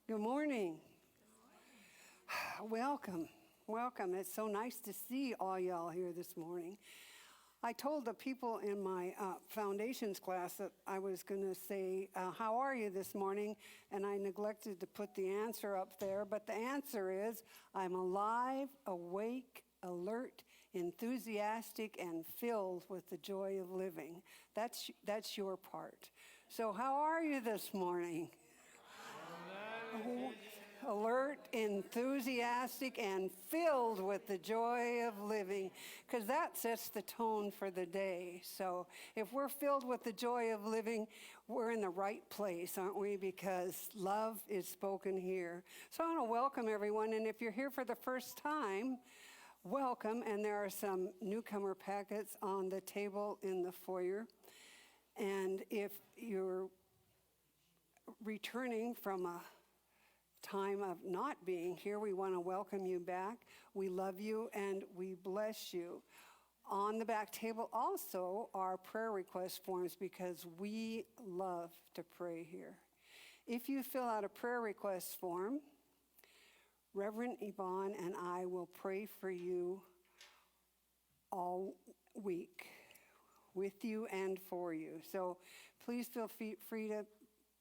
Good morning. Welcome. Welcome. It's so nice to see all y'all here this morning. I told the people in my foundations class that I was going to say, how are you this morning? And I neglected to put the answer up there. But the answer is, I'm alive, awake, alert, enthusiastic, and filled with the joy of living. That's your part. So how are you this morning? Alert, enthusiastic, and filled with the joy of living, because that sets the tone for the day. So if we're filled with the joy of living, we're in the right place, aren't we? Because love is spoken here. So I want to welcome everyone, and if you're here for the first time, welcome. And there are some newcomer packets on the table in the foyer. And if you're returning from a time of not being here, we want to welcome you back. We love you and we bless you. On the back table also are prayer request forms, because we love to pray here. If you fill out a prayer request form, Reverend Yvonne and I will pray for you all week, with you and for you. So please feel free to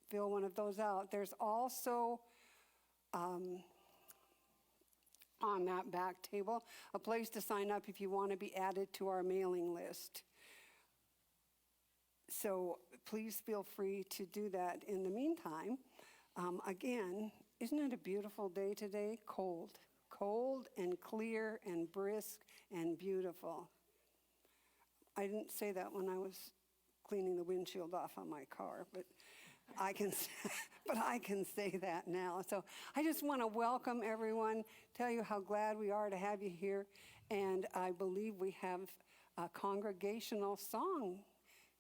fill one of those out. There's also on that back table a place to sign up if you want to be added to our mailing list. So please feel free to do that. In the meantime, again, isn't it a beautiful day today? Cold and clear and brisk and beautiful. I didn't say that when I was cleaning the windshield off on my car, but I can say that now. So I just want to welcome everyone, tell you how glad we are to have you here. And I believe we have a congregational song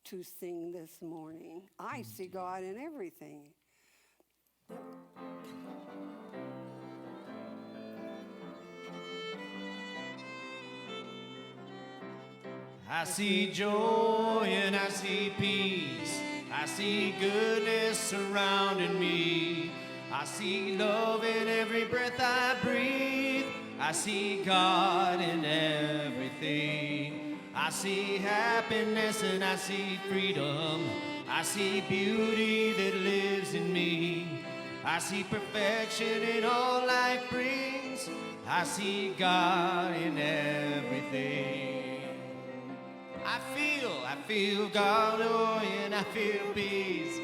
to sing this morning. I see God in everything. I see joy and I see peace. I see goodness surrounding me. I see love in every breath I breathe. I see God in everything. I see happiness and I see freedom. I see beauty that lives in me. I see perfection in all life brings. I see God in everything. I feel God, oh, and I feel peace.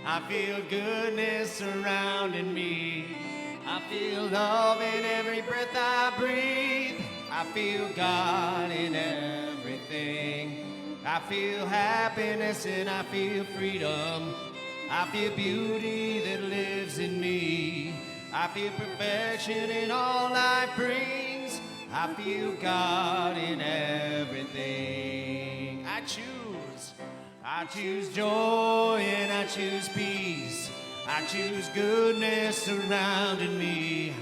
I feel goodness surrounding me. I feel love in every breath I breathe. I feel God in everything. I feel happiness and I feel freedom. I feel beauty that lives in me. I feel perfection in all life brings. I feel God in everything. I choose joy and I choose peace. I choose goodness surrounding me.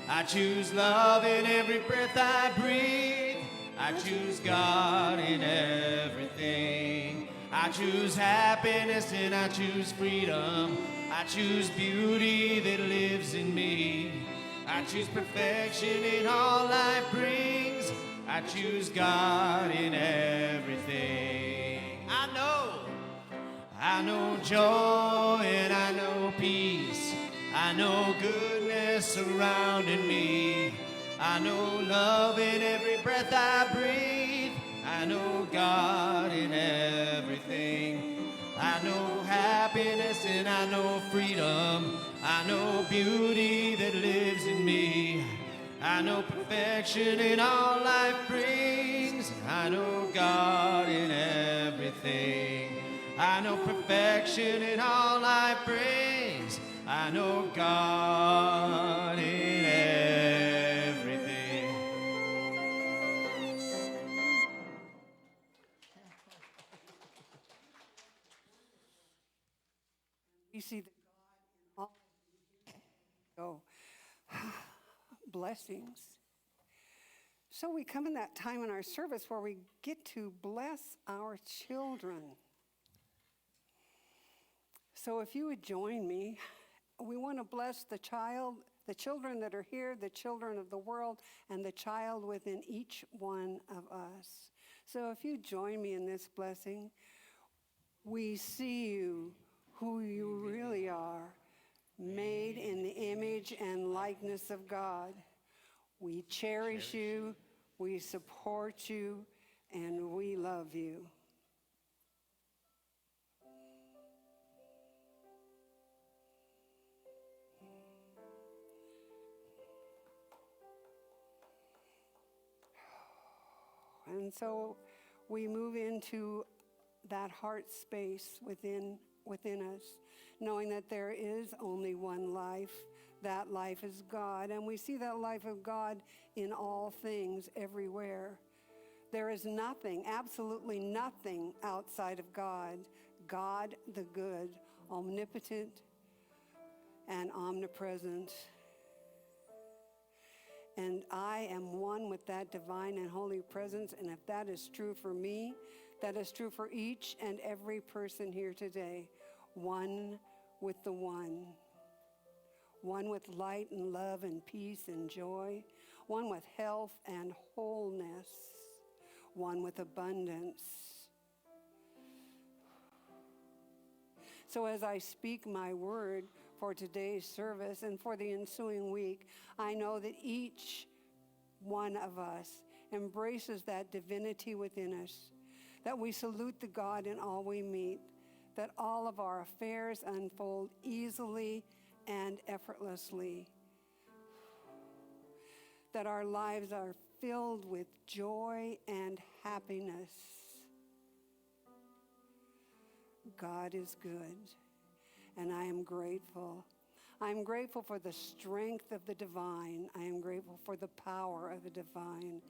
I choose love in every breath I breathe. I choose God in everything. I choose happiness and I choose freedom. I choose beauty that lives in me. I choose perfection in all life brings. I choose God in everything. I know joy and I know peace. I know goodness surrounding me. I know love in every breath I breathe. I know God in everything. I know happiness and I know freedom. I know beauty that lives in me. I know perfection in all life brings. I know God in everything. I know perfection in all life brings. I know God in everything. You see the God in all. Blessings. So we come in that time in our service where we get to bless our children. So if you would join me we want to bless the children that are here, the children of the world, and the child within each one of us. So if you join me in this blessing, we see you, who you really are, made in the image and likeness of God. We cherish you, we support you, and we love you. And so we move into that heart space within us, knowing that there is only one life. That life is God, and we see that life of God in all things, everywhere. There is nothing, absolutely nothing outside of God. God the good, omnipotent and omnipresent. And I am one with that divine and holy presence. And if that is true for me, that is true for each and every person here today. One with the one. One with light and love and peace and joy. One with health and wholeness. One with abundance. So as I speak my word for today's service and for the ensuing week, I know that each one of us embraces that divinity within us, that we salute the God in all we meet, that all of our affairs unfold easily and effortlessly, that our lives are filled with joy and happiness. God is good, and I am grateful. I am grateful for the strength of the divine. I am grateful for the power of the divine.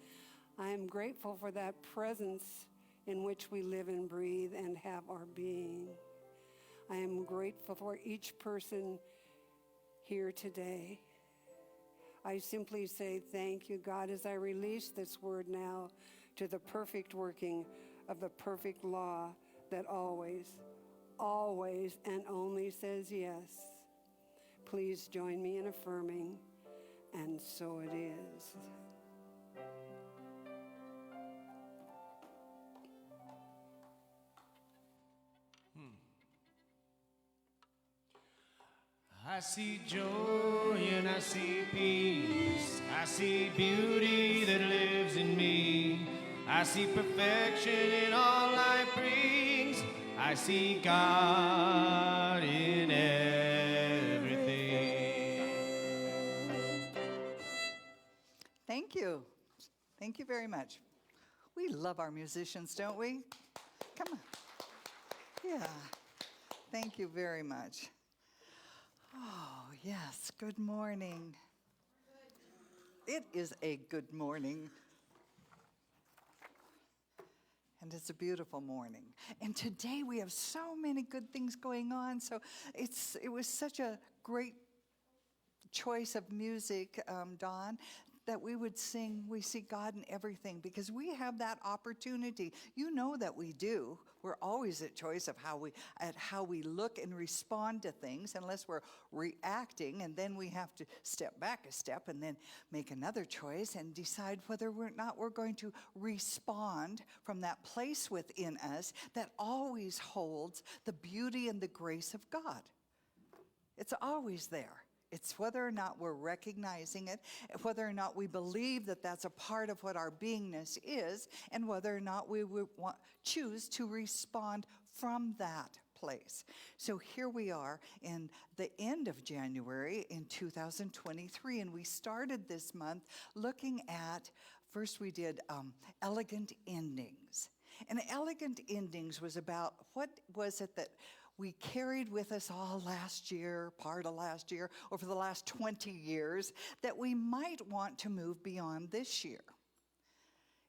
I am grateful for that presence in which we live and breathe and have our being. I am grateful for each person here today. I simply say thank you, God, as I release this word now to the perfect working of the perfect law that always, always and only says yes. Please join me in affirming, and so it is. I see joy and I see peace. I see beauty that lives in me. I see perfection in all life brings. I see God in everything. Thank you. Thank you very much. We love our musicians, don't we? Come on. Yeah. Thank you very much. Oh, yes. Good morning. It is a good morning. And it's a beautiful morning. And today we have so many good things going on. So it was such a great choice of music, Dawn, that we would sing, we see God in everything, because we have that opportunity. You know that we do. We're always at choice of how we look and respond to things, unless we're reacting, and then we have to step back a step and then make another choice and decide whether or not we're going to respond from that place within us that always holds the beauty and the grace of God. It's always there. It's whether or not we're recognizing it, whether or not we believe that that's a part of what our beingness is, and whether or not we would choose to respond from that place. So here we are in the end of January in 2023, and we started this month looking at, first we did elegant endings. And elegant endings was about what was it that we carried with us all last year, part of last year, or for the last 20 years, that we might want to move beyond this year.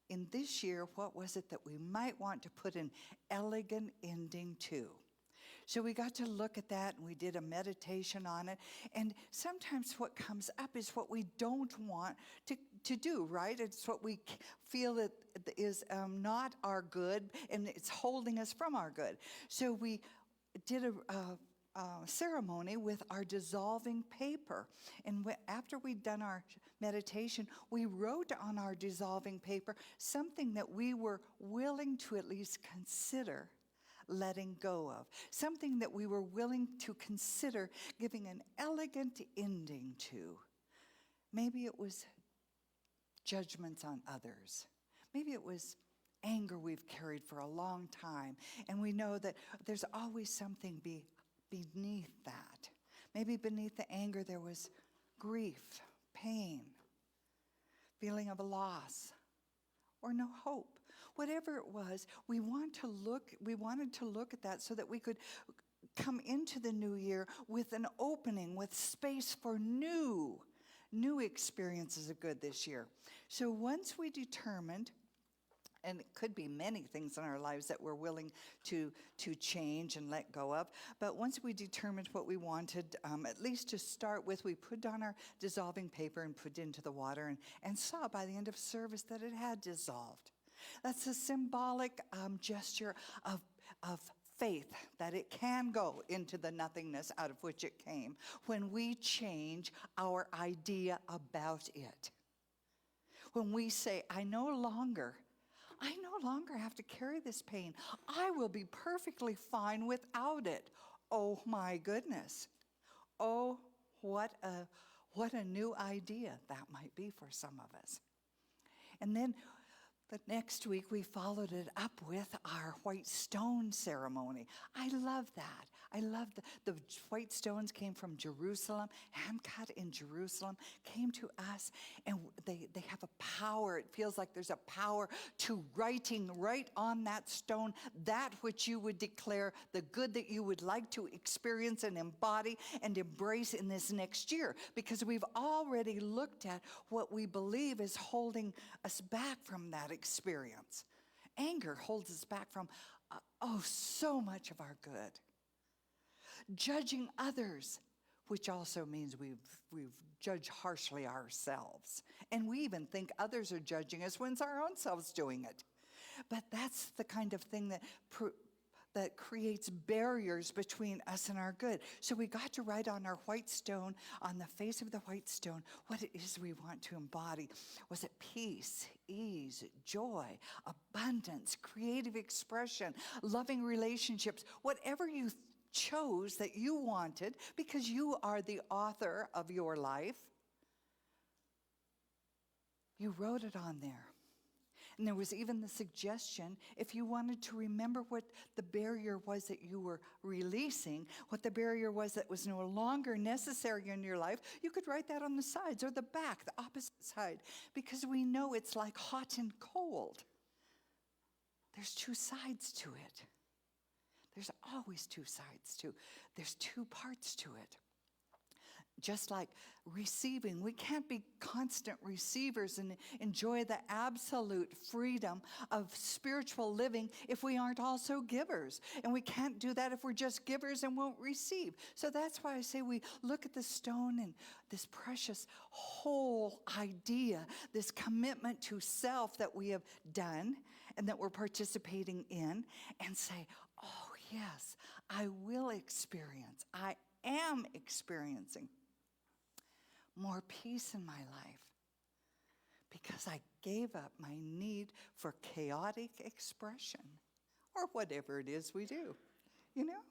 In this year, what was it that we might want to put an elegant ending to? So we got to look at that, and we did a meditation on it. And sometimes what comes up is what we don't want to do, right? It's what we feel that is not our good, and it's holding us from our good. So we did ceremony with our dissolving paper. And after we'd done our meditation, we wrote on our dissolving paper something that we were willing to at least consider letting go of, something that we were willing to consider giving an elegant ending to. Maybe it was judgments on others. Maybe it was anger we've carried for a long time, and we know that there's always something beneath that. Maybe beneath the anger there was grief, pain, feeling of a loss, or no hope. Whatever it was, we wanted to look at that so that we could come into the new year with an opening, with space for new experiences of good this year. So once we determined, and it could be many things in our lives that we're willing to change and let go of, but once we determined what we wanted, at least to start with, we put down our dissolving paper and put it into the water and saw by the end of service that it had dissolved. That's a symbolic gesture of faith, that it can go into the nothingness out of which it came when we change our idea about it. When we say, I no longer have to carry this pain. I will be perfectly fine without it. Oh my goodness. Oh, what a new idea that might be for some of us. And then the next week, we followed it up with our white stone ceremony. I love that. I love the white stones came from Jerusalem, hand cut in Jerusalem, came to us, and they have a power. It feels like there's a power to writing right on that stone that which you would declare, the good that you would like to experience and embody and embrace in this next year. Because we've already looked at what we believe is holding us back from that experience. Anger holds us back from, so much of our good. Judging others, which also means we've judged harshly ourselves. And we even think others are judging us when it's our own selves doing it. But that's the kind of thing that creates barriers between us and our good. So we got to write on our white stone, on the face of the white stone, what it is we want to embody. Was it peace, ease, joy, abundance, creative expression, loving relationships, whatever you chose that you wanted, because you are the author of your life. You wrote it on there. And there was even the suggestion, if you wanted to remember what the barrier was that you were releasing, what the barrier was that was no longer necessary in your life, you could write that on the sides or the back, the opposite side, because we know it's like hot and cold. There's two sides to it. There's always two sides to it. There's two parts to it. Just like receiving, we can't be constant receivers and enjoy the absolute freedom of spiritual living if we aren't also givers. And we can't do that if we're just givers and won't receive. So that's why I say we look at the stone and this precious whole idea, this commitment to self that we have done and that we're participating in, and say, oh yes, I will experience, I am experiencing more peace in my life because I gave up my need for chaotic expression, or whatever it is we do.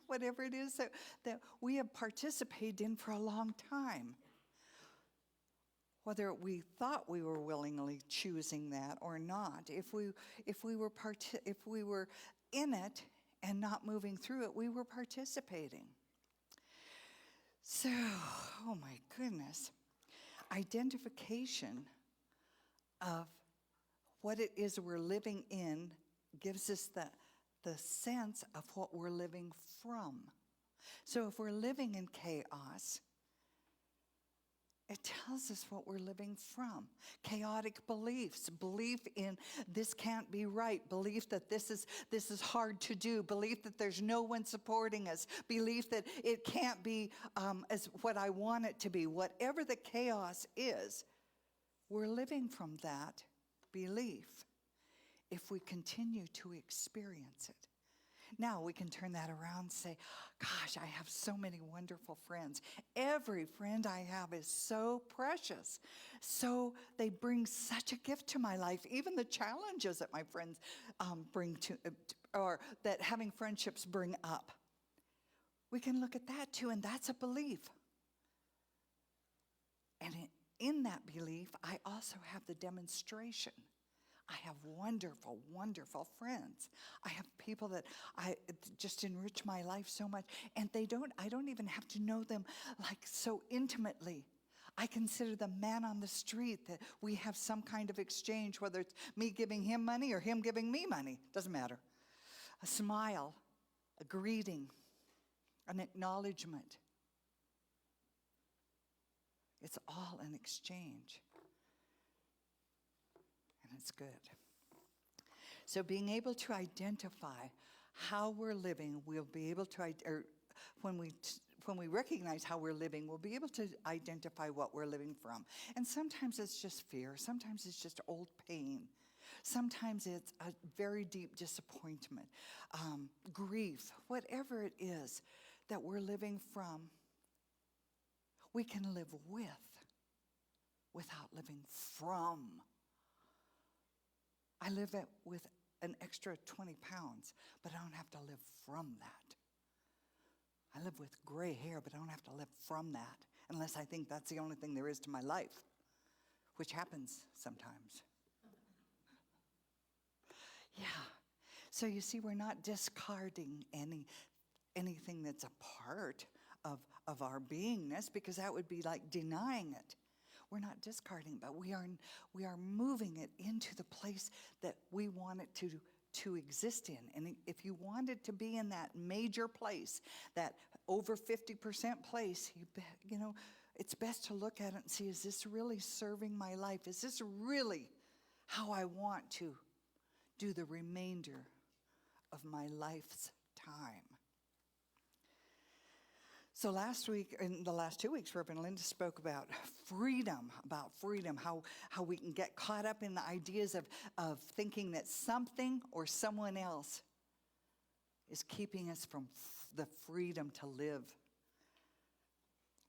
Whatever it is that we have participated in for a long time. Whether we thought we were willingly choosing that or not, if we were in it and not moving through it, we were participating. So, oh my goodness, identification of what it is we're living in gives us the sense of what we're living from. So if we're living in chaos, it tells us what we're living from. Chaotic beliefs, belief in this can't be right, belief that this is hard to do, belief that there's no one supporting us, belief that it can't be as what I want it to be. Whatever the chaos is, we're living from that belief if we continue to experience it. Now we can turn that around and say, gosh, I have so many wonderful friends. Every friend I have is so precious. So they bring such a gift to my life. Even the challenges that my friends bring to, or that having friendships bring up. We can look at that too, and that's a belief. And in that belief, I also have the demonstration. I have wonderful, wonderful friends. I have people that I just enrich my life so much. And I don't even have to know them like so intimately. I consider them man on the street, that we have some kind of exchange, whether it's me giving him money or him giving me money. Doesn't matter. A smile, a greeting, an acknowledgement. It's all an exchange. And it's good. So being able to identify how we're living, we'll be able to, when we recognize how we're living, we'll be able to identify what we're living from. And sometimes it's just fear. Sometimes it's just old pain. Sometimes it's a very deep disappointment, grief, whatever it is that we're living from, we can live with without living from. I live with an extra 20 pounds, but I don't have to live from that. I live with gray hair, but I don't have to live from that unless I think that's the only thing there is to my life, which happens sometimes. Yeah. So you see, we're not discarding anything that's a part of our beingness, because that would be like denying it. We're not discarding, but we are moving it into the place that we want it to exist in. And if you want it to be in that major place, that over 50% place, it's best to look at it and see, is this really serving my life? Is this really how I want to do the remainder of my life's time? So last week, in the last 2 weeks, Reverend Linda spoke about freedom, how we can get caught up in the ideas of thinking that something or someone else is keeping us from the freedom to live.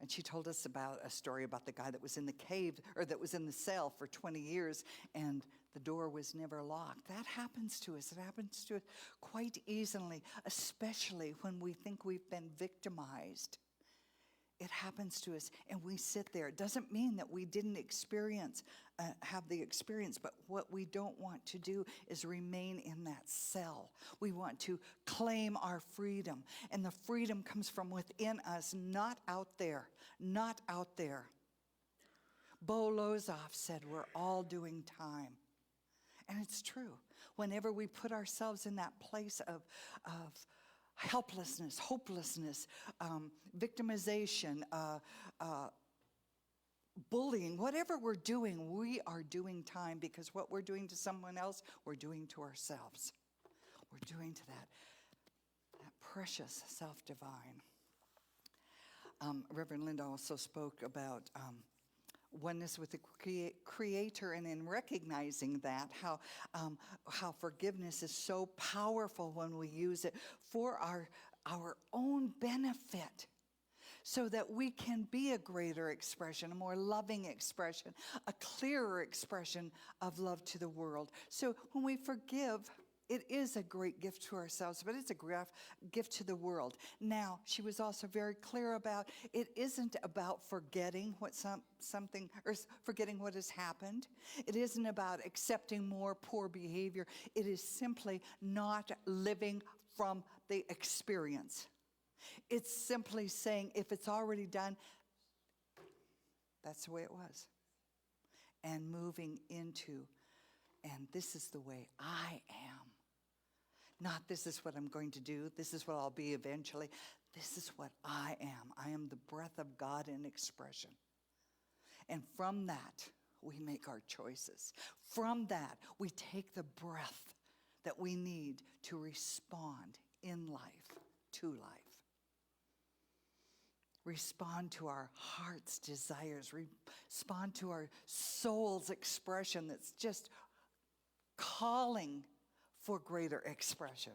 And she told us about a story about the guy that was in the cave, or that was in the cell for 20 years, and the door was never locked. That happens to us. It happens to us quite easily, especially when we think we've been victimized. It happens to us, and we sit there. It doesn't mean that we didn't have the experience, but what we don't want to do is remain in that cell. We want to claim our freedom, and the freedom comes from within us, not out there, not out there. Bo Lozoff said, we're all doing time. And it's true. Whenever we put ourselves in that place of helplessness, hopelessness, victimization, bullying, whatever we're doing, we are doing time, because what we're doing to someone else, we're doing to ourselves. We're doing to that precious self-divine. Reverend Linda also spoke about oneness with the Creator, and in recognizing that, how forgiveness is so powerful when we use it for our own benefit, so that we can be a greater expression, a more loving expression, a clearer expression of love to the world. So when we forgive, it is a great gift to ourselves, but it's a gift to the world. Now, she was also very clear about it isn't about forgetting something or forgetting what has happened. It isn't about accepting more poor behavior. It is simply not living from the experience. It's simply saying, if it's already done, that's the way it was. And moving into, and this is the way I am. Not this is what I'm going to do, this is what I'll be eventually. This is what I am. I am the breath of God in expression. And from that, we make our choices. From that, we take the breath that we need to respond in life, to life. Respond to our heart's desires. Respond to our soul's expression that's just calling for greater expression.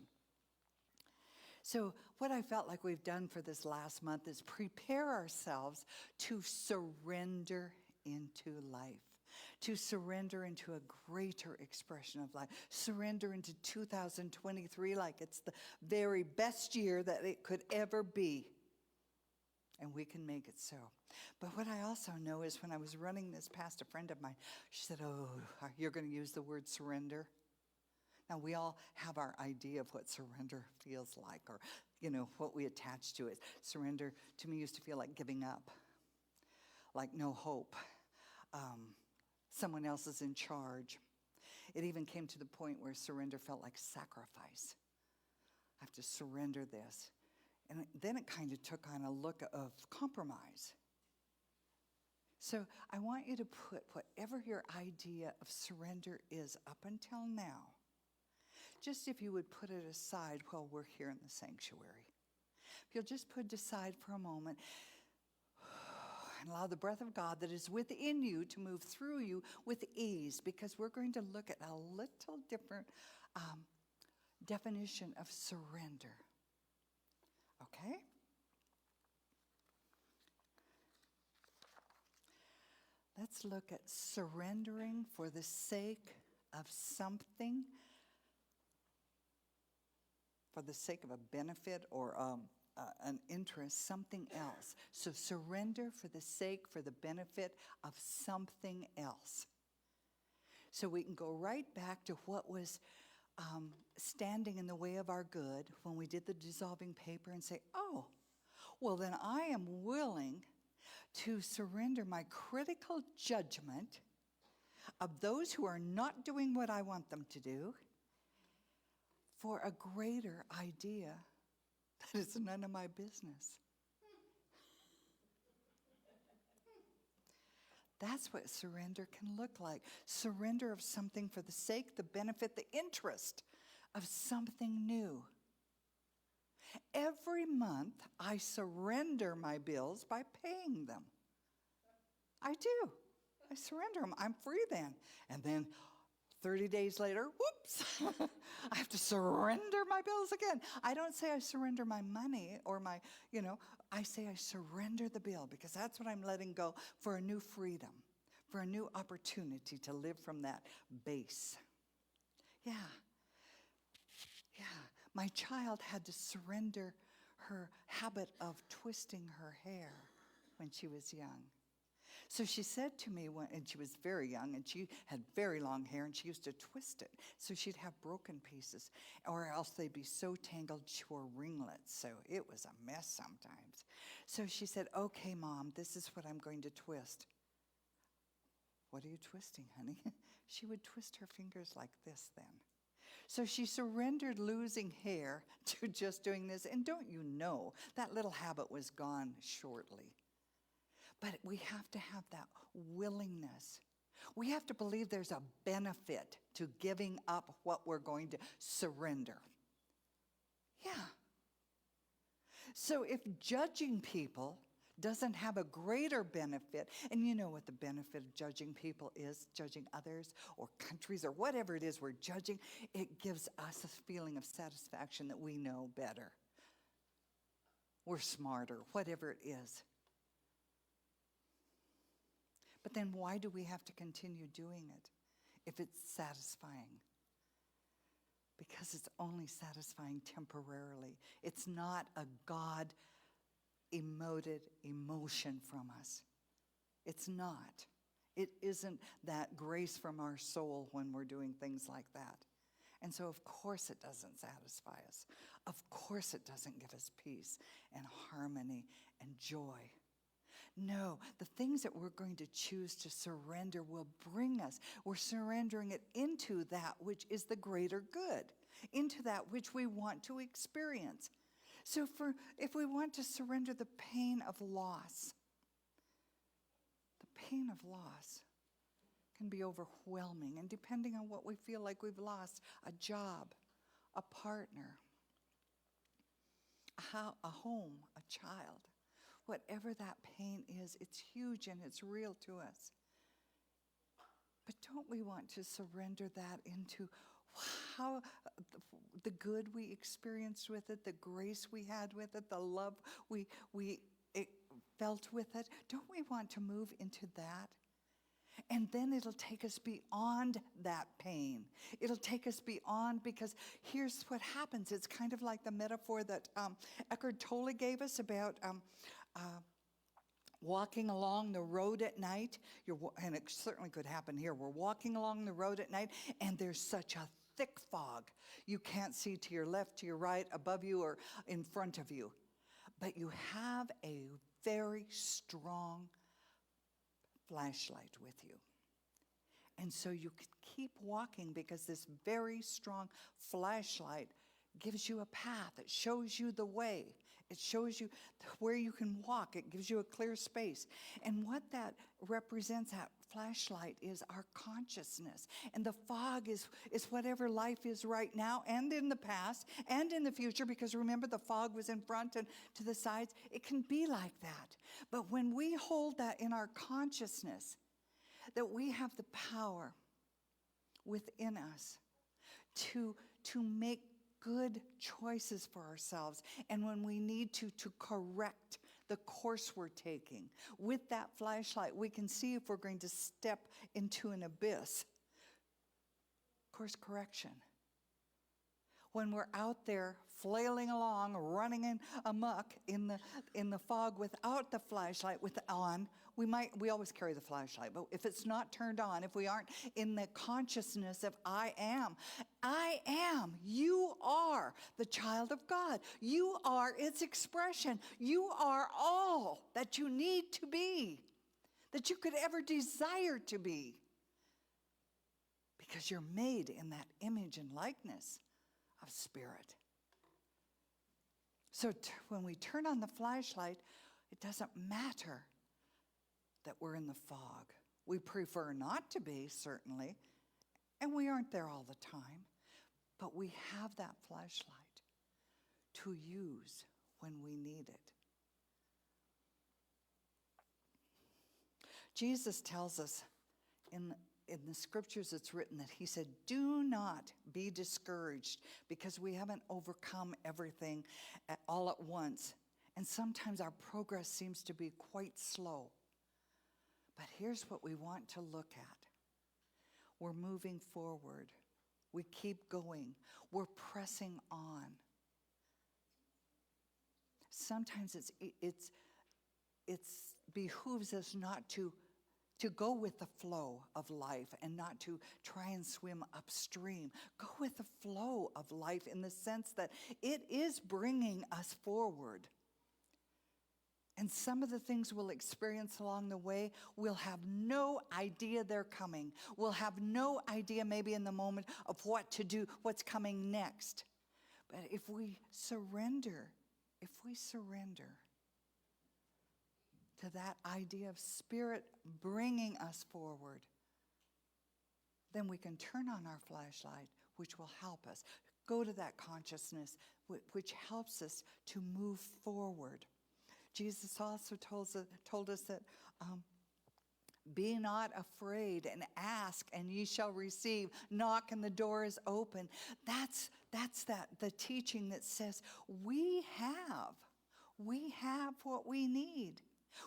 So what I felt like we've done for this last month is prepare ourselves to surrender into life, to surrender into a greater expression of life, surrender into 2023 like it's the very best year that it could ever be. And we can make it so. But what I also know is when I was running this past a friend of mine, she said, oh, you're going to use the word surrender? Now, we all have our idea of what surrender feels like, or, what we attach to it. Surrender, to me, used to feel like giving up, like no hope. Someone else is in charge. It even came to the point where surrender felt like sacrifice. I have to surrender this. And then it kind of took on a look of compromise. So I want you to put whatever your idea of surrender is up until now, just if you would put it aside while we're here in the sanctuary. If you'll just put it aside for a moment and allow the breath of God that is within you to move through you with ease, because we're going to look at a little different definition of surrender. Okay? Let's look at surrendering for the sake of something, for the sake of a benefit or an interest, something else. So surrender for the sake, for the benefit of something else. So we can go right back to what was standing in the way of our good when we did the dissolving paper and say, oh, well then I am willing to surrender my critical judgment of those who are not doing what I want them to do for a greater idea that is none of my business. That's what surrender can look like. Surrender of something for the sake, the benefit, the interest of something new. Every month, I surrender my bills by paying them. I do. I surrender them. I'm free then. And then 30 days later, whoops, I have to surrender my bills again. I don't say I surrender my money or my, I say I surrender the bill, because that's what I'm letting go for a new freedom, for a new opportunity to live from that base. Yeah. My child had to surrender her habit of twisting her hair when she was young. So she said to me, and she was very young, and she had very long hair, and she used to twist it. So she'd have broken pieces, or else they'd be so tangled she wore ringlets. So it was a mess sometimes. So she said, okay, Mom, this is what I'm going to twist. What are you twisting, honey? She would twist her fingers like this then. So she surrendered losing hair to just doing this. And don't you know, that little habit was gone shortly. But we have to have that willingness. We have to believe there's a benefit to giving up what we're going to surrender. Yeah. So if judging people doesn't have a greater benefit, and you know what the benefit of judging people is, judging others or countries or whatever it is we're judging, it gives us a feeling of satisfaction that we know better. We're smarter, whatever it is. But then why do we have to continue doing it if it's satisfying? Because it's only satisfying temporarily. It's not a God-emoted emotion from us. It's not. It isn't that grace from our soul when we're doing things like that. And so of course it doesn't satisfy us. Of course it doesn't give us peace and harmony and joy. No, the things that we're going to choose to surrender will bring us. We're surrendering it into that which is the greater good, into that which we want to experience. So if we want to surrender the pain of loss can be overwhelming. And depending on what we feel like we've lost, a job, a partner, a home, a child, whatever that pain is, it's huge and it's real to us. But don't we want to surrender that into, wow, how the good we experienced with it, the grace we had with it, the love we felt with it? Don't we want to move into that? And then it'll take us beyond that pain. It'll take us beyond, because here's what happens. It's kind of like the metaphor that Eckhart Tolle gave us about walking along the road at night. And it certainly could happen here. We're walking along the road at night, and there's such a thick fog. You can't see to your left, to your right, above you, or in front of you. But you have a very strong flashlight with you. And so you can keep walking, because this very strong flashlight gives you a path. It shows you the way. It shows you where you can walk. It gives you a clear space. And what that represents, that flashlight, is our consciousness. And the fog is whatever life is right now, and in the past, and in the future, because remember, the fog was in front and to the sides. It can be like that. But when we hold that in our consciousness, that we have the power within us to make good choices for ourselves, and when we need to correct the course we're taking. With that flashlight, we can see if we're going to step into an abyss. Course correction. When we're out there flailing along, running amok in the fog without the flashlight on, we always carry the flashlight, but if it's not turned on, if we aren't in the consciousness of I am, you are the child of God. You are its expression. You are all that you need to be, that you could ever desire to be, because you're made in that image and likeness of Spirit. So when we turn on the flashlight, it doesn't matter that we're in the fog. We prefer not to be, certainly, and we aren't there all the time, but we have that flashlight to use when we need it. Jesus tells us in the scriptures, it's written that he said, do not be discouraged, because we haven't overcome everything all at once. And sometimes our progress seems to be quite slow. But here's what we want to look at. We're moving forward. We keep going. We're pressing on. Sometimes it behooves us not to go with the flow of life and not to try and swim upstream. Go with the flow of life in the sense that it is bringing us forward. And some of the things we'll experience along the way, we'll have no idea they're coming. We'll have no idea maybe in the moment of what to do, what's coming next. But if we surrender to that idea of Spirit bringing us forward, then we can turn on our flashlight, which will help us go to that consciousness, which helps us to move forward. Jesus also told us that be not afraid, and ask and ye shall receive. Knock and the door is open. That's the teaching that says we have what we need.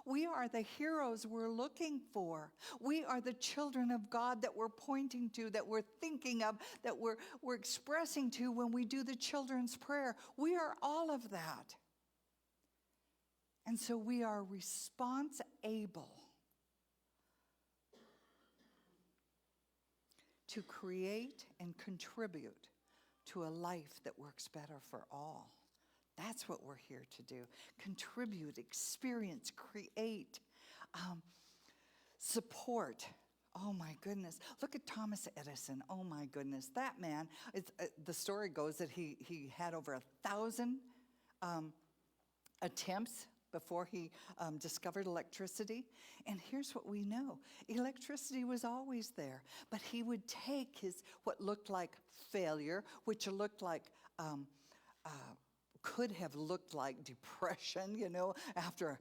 We are the heroes we're looking for. We are the children of God that we're pointing to, that we're thinking of, that we're expressing to when we do the children's prayer. We are all of that. And so we are responsible to create and contribute to a life that works better for all. That's what we're here to do. Contribute, experience, create, support. Oh my goodness. Look at Thomas Edison. Oh my goodness. That man, the story goes that he had over 1,000 attempts before he discovered electricity. And here's what we know. Electricity was always there. But he would take what looked like failure, which looked like, could have looked like depression, after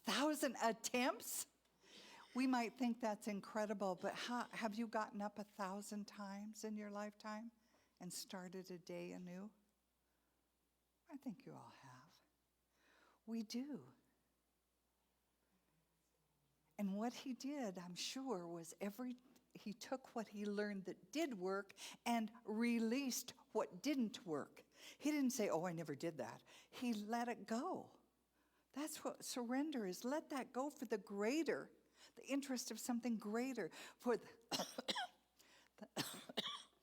1,000 attempts. We might think that's incredible, but have you gotten up 1,000 times in your lifetime and started a day anew? I think you all have. We do. And what he did, I'm sure, was he took what he learned that did work and released what didn't work. He didn't say, oh, I never did that. He let it go. That's what surrender is. Let that go for the greater, the interest of something greater, for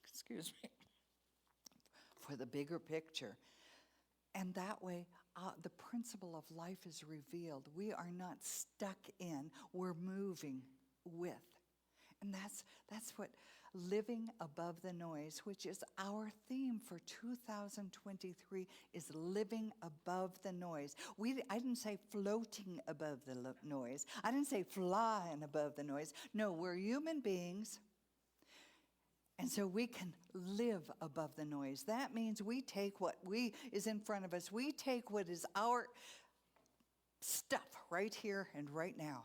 excuse me, for the bigger picture. And that way, the principle of life is revealed. We are not stuck in, we're moving with. And that's what living above the noise, which is our theme for 2023, is living above the noise. I didn't say floating above the noise. I didn't say flying above the noise. No, we're human beings. And so we can live above the noise. That means we take what is in front of us. We take what is our stuff right here and right now.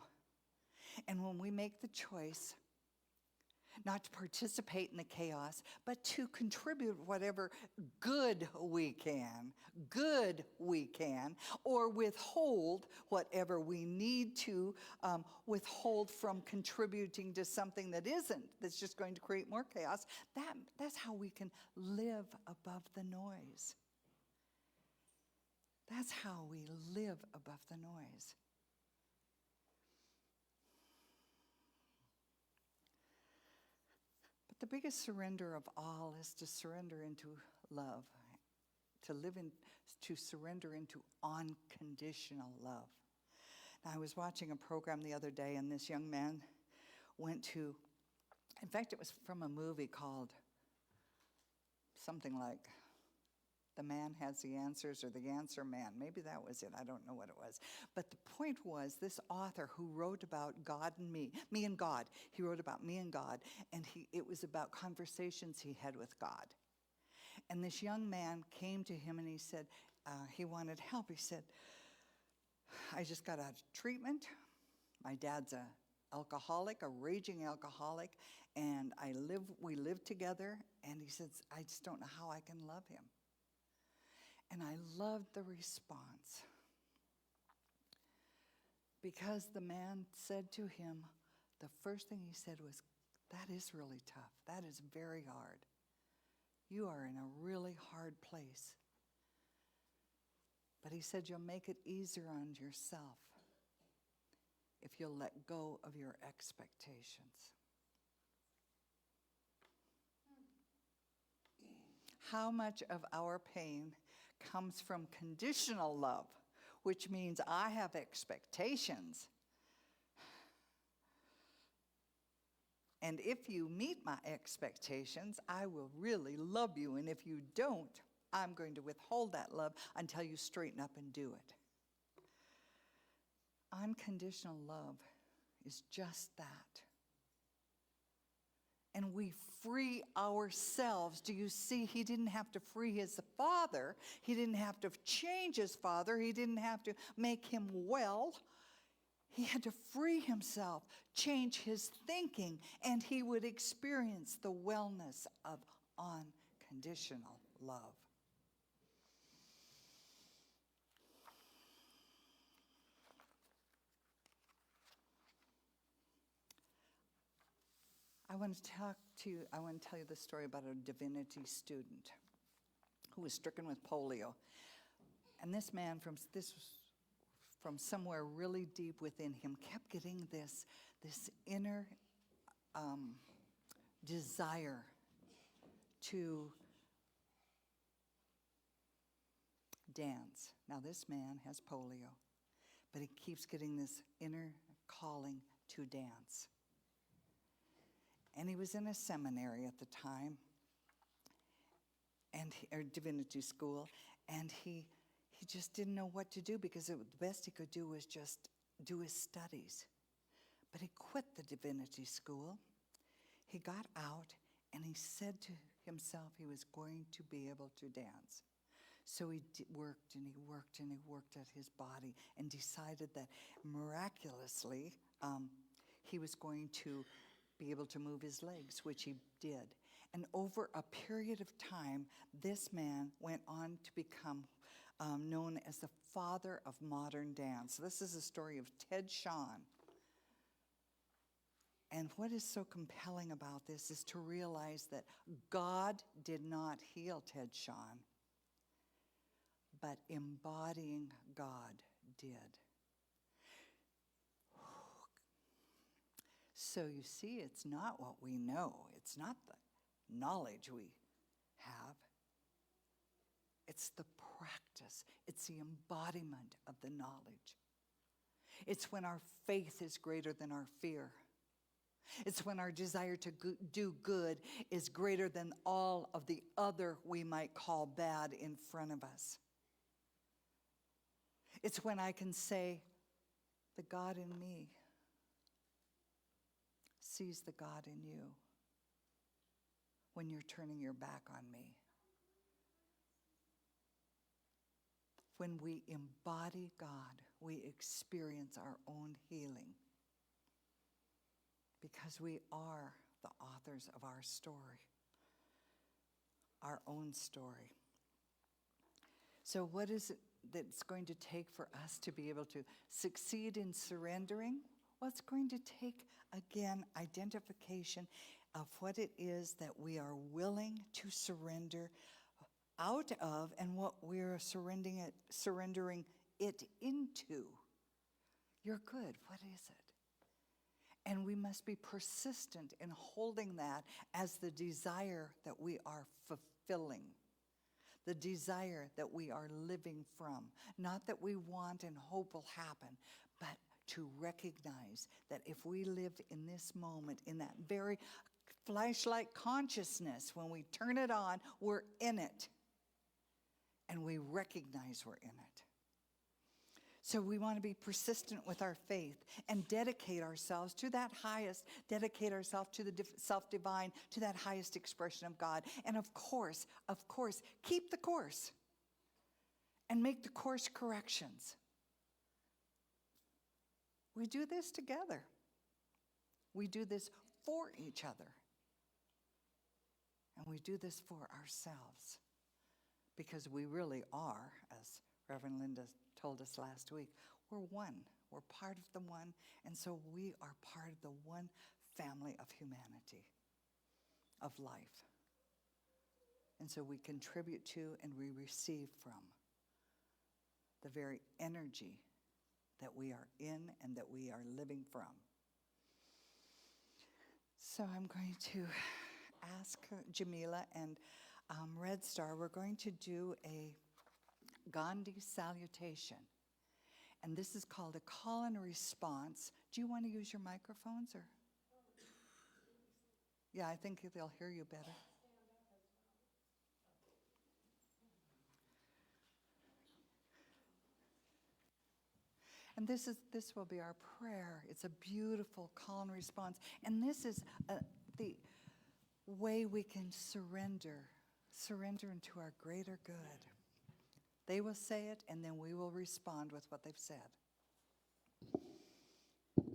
And when we make the choice not to participate in the chaos, but to contribute whatever good we can, or withhold whatever we need to withhold from contributing to something that's just going to create more chaos, that's how we can live above the noise. That's how we live above the noise. The biggest surrender of all is to surrender into love, to surrender into unconditional love. Now, I was watching a program the other day, and this young man in fact, it was from a movie called something like The Man Has the Answers, or The Answer Man. Maybe that was it. I don't know what it was. But the point was, this author who wrote about God and me and God. He wrote about me and God, and it was about conversations he had with God. And this young man came to him, and he said, he wanted help. He said, I just got out of treatment. My dad's an alcoholic, a raging alcoholic, and we live together. And he says, I just don't know how I can love him. And I loved the response, because the man said to him, the first thing he said was, that is really tough. That is very hard. You are in a really hard place. But he said, you'll make it easier on yourself if you'll let go of your expectations. How much of our pain comes from conditional love, which means I have expectations. And if you meet my expectations, I will really love you. And if you don't, I'm going to withhold that love until you straighten up and do it. Unconditional love is just that. And we free ourselves. Do you see? He didn't have to free his father. He didn't have to change his father. He didn't have to make him well. He had to free himself, change his thinking, and he would experience the wellness of unconditional love. I want to tell you the story about a divinity student who was stricken with polio. And this man from somewhere really deep within him kept getting this inner desire to dance. Now, this man has polio, but he keeps getting this inner calling to dance. And he was in a seminary at the time, or divinity school, and he just didn't know what to do, because the best he could do was just do his studies. But he quit the divinity school. He got out, and he said to himself he was going to be able to dance. So he worked and he worked and he worked at his body, and decided that miraculously he was going to be able to move his legs, which he did. And over a period of time, this man went on to become known as the father of modern dance. This is the story of Ted Shawn. And what is so compelling about this is to realize that God did not heal Ted Shawn, but embodying God did. So you see, it's not what we know. It's not the knowledge we have. It's the practice. It's the embodiment of the knowledge. It's when our faith is greater than our fear. It's when our desire to do good is greater than all of the other we might call bad in front of us. It's when I can say, the God in me sees the God in you when you're turning your back on me. When we embody God, we experience our own healing because we are the authors of our story, our own story. So what is it that's going to take for us to be able to succeed in surrendering? Well, it's going to take, again, identification of what it is that we are willing to surrender out of and what we're surrendering it into. You're good. What is it? And we must be persistent in holding that as the desire that we are fulfilling, the desire that we are living from. Not that we want and hope will happen, but to recognize that if we live in this moment, in that very flashlight consciousness, when we turn it on, we're in it. And we recognize we're in it. So we want to be persistent with our faith and dedicate ourselves to that highest, dedicate ourselves to the self-divine, to that highest expression of God. And of course, keep the course and make the course corrections. We do this together. We do this for each other. And we do this for ourselves. Because we really are, as Reverend Linda told us last week, we're one. We're part of the one. And so we are part of the one family of humanity, of life. And so we contribute to and we receive from the very energy that we are in and that we are living from. So I'm going to ask Jamila and Red Star, we're going to do a Gandhi salutation. And this is called a call and response. Do you want to use your microphones? Or? Yeah, I think they'll hear you better. And this will be our prayer. It's a beautiful call and response. And this is the way we can surrender into our greater good. They will say it, and then we will respond with what they've said. Okay.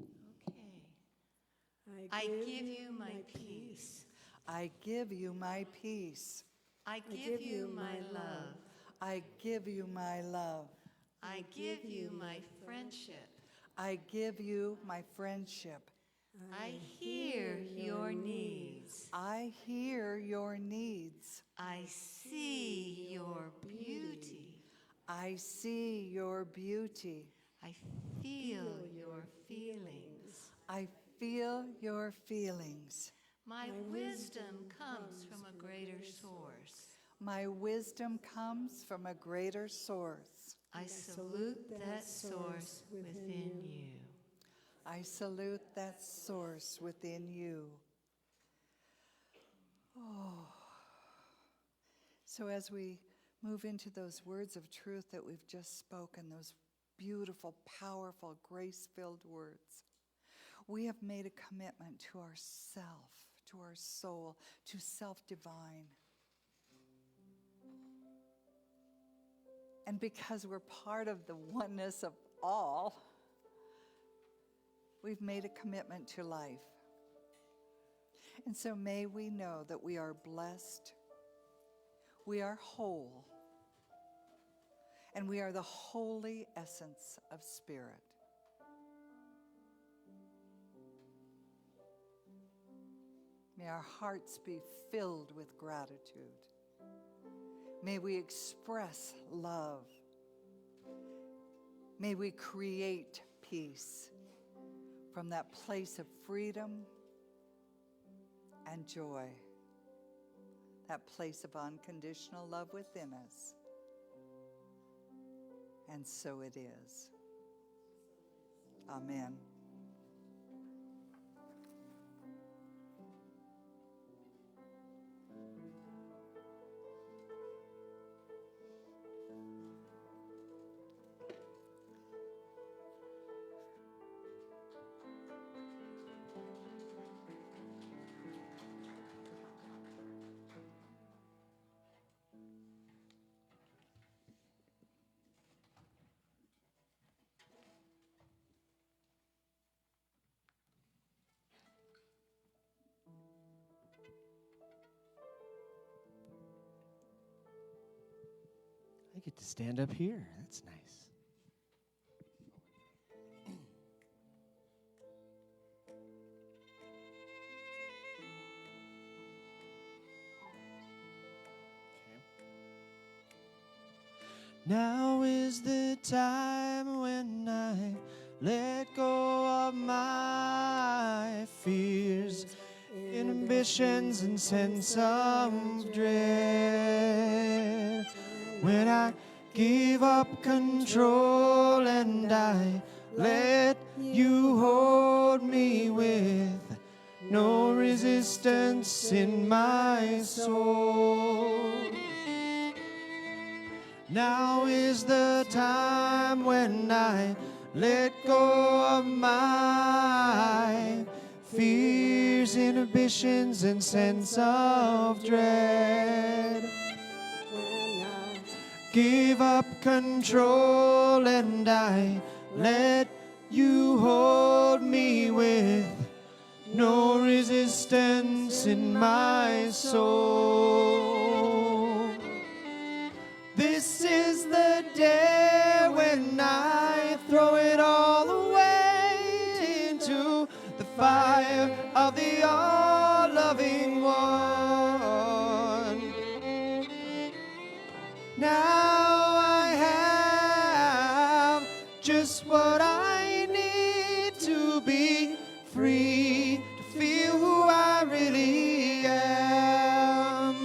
I give you my peace. I give you my peace. I give you my love. I give you my love. I give you my friendship. I give you my friendship. I hear your needs. I hear your needs. I see your beauty. I see your beauty. I feel your feelings. I feel your feelings. My wisdom comes from a greater source. My wisdom comes from a greater source. I salute that source within you. I salute that source within you. Oh. So as we move into those words of truth that we've just spoken, those beautiful, powerful, grace-filled words, we have made a commitment to ourself, to our soul, to self-divine. And because we're part of the oneness of all, we've made a commitment to life. And so may we know that we are blessed, we are whole, and we are the holy essence of Spirit. May our hearts be filled with gratitude. May we express love. May we create peace from that place of freedom and joy, that place of unconditional love within us. And so it is. Amen. I get to stand up here. That's nice. Now is the time when I let go of my fears, inhibitions, and sense of dread. When I give up control and I let you hold me with no resistance in my soul. Now is the time when I let go of my fears, inhibitions, and sense of dread. When I give up control and I let you hold me with no resistance in my soul. This is the day when I throw it all away into the fire of the all-loving one. Now I have just what I need to be free, to feel who I really am.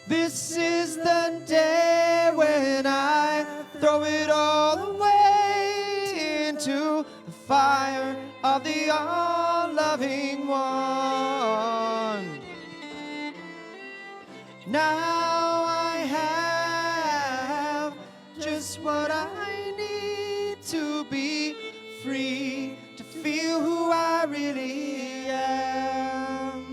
This is the day when I throw it all away into the fire of the all-loving one. Now I have just what I need to be free, to feel who I really am.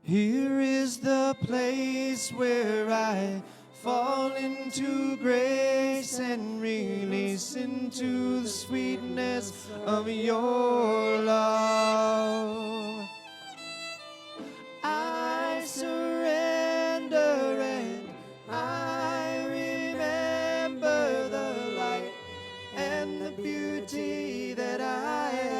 Here is the place where I fall into grace and release into the sweetness of your love. I surrender and I remember the light and the beauty that I am.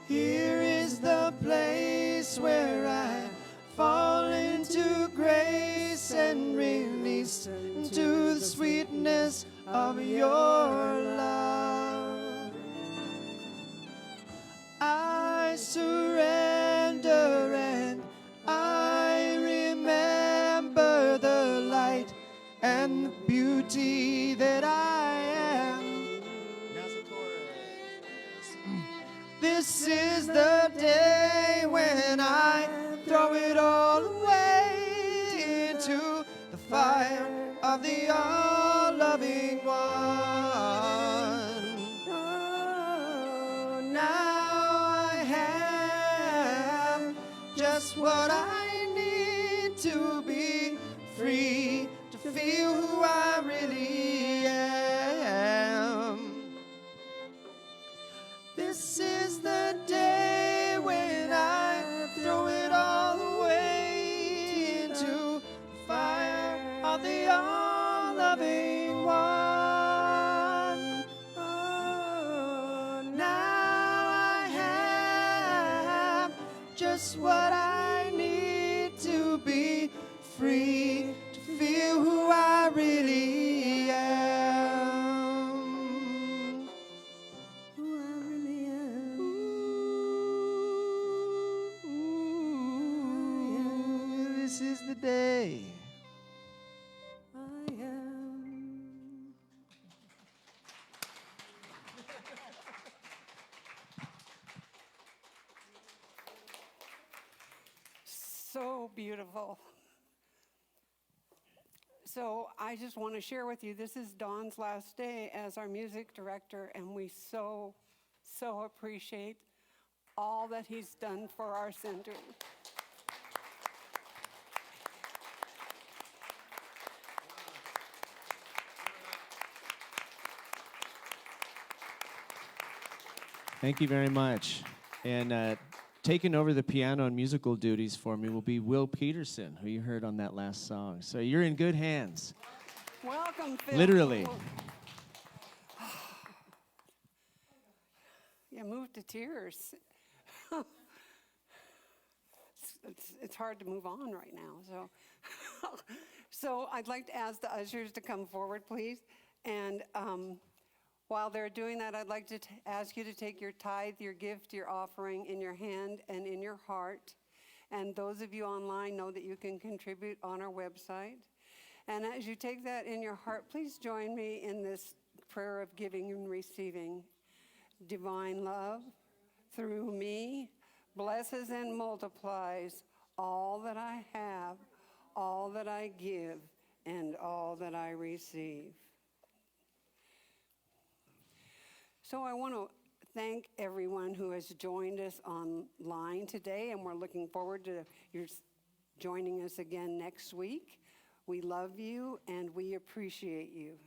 Here is the place where I fall into grace and released into the sweetness of your love. I surrender and I remember the light and the beauty that I am. This is the day when I throw it all away into the fire of the all-loving one. Oh, now I have just what I need to be free, to feel who I really am. This is the day when I throw it all away into the fire of the all-loving one. Oh, now I have just what I need to be free, to feel who I really am. Who I really am. Ooh, this is the day. I am. So beautiful. So I just want to share with you, this is Dawn's last day as our music director, and we so appreciate all that he's done for our center. Thank you very much. And taking over the piano and musical duties for me will be Will Peterson, who you heard on that last song. So you're in good hands. Welcome, Phil. Literally. You moved to tears. It's hard to move on right now. So I'd like to ask the ushers to come forward, please. And while they're doing that, I'd like to ask you to take your tithe, your gift, your offering in your hand and in your heart. And those of you online know that you can contribute on our website. And as you take that in your heart, please join me in this prayer of giving and receiving. Divine love, through me, blesses and multiplies all that I have, all that I give, and all that I receive. So I want to thank everyone who has joined us online today, and we're looking forward to your joining us again next week. We love you, and we appreciate you.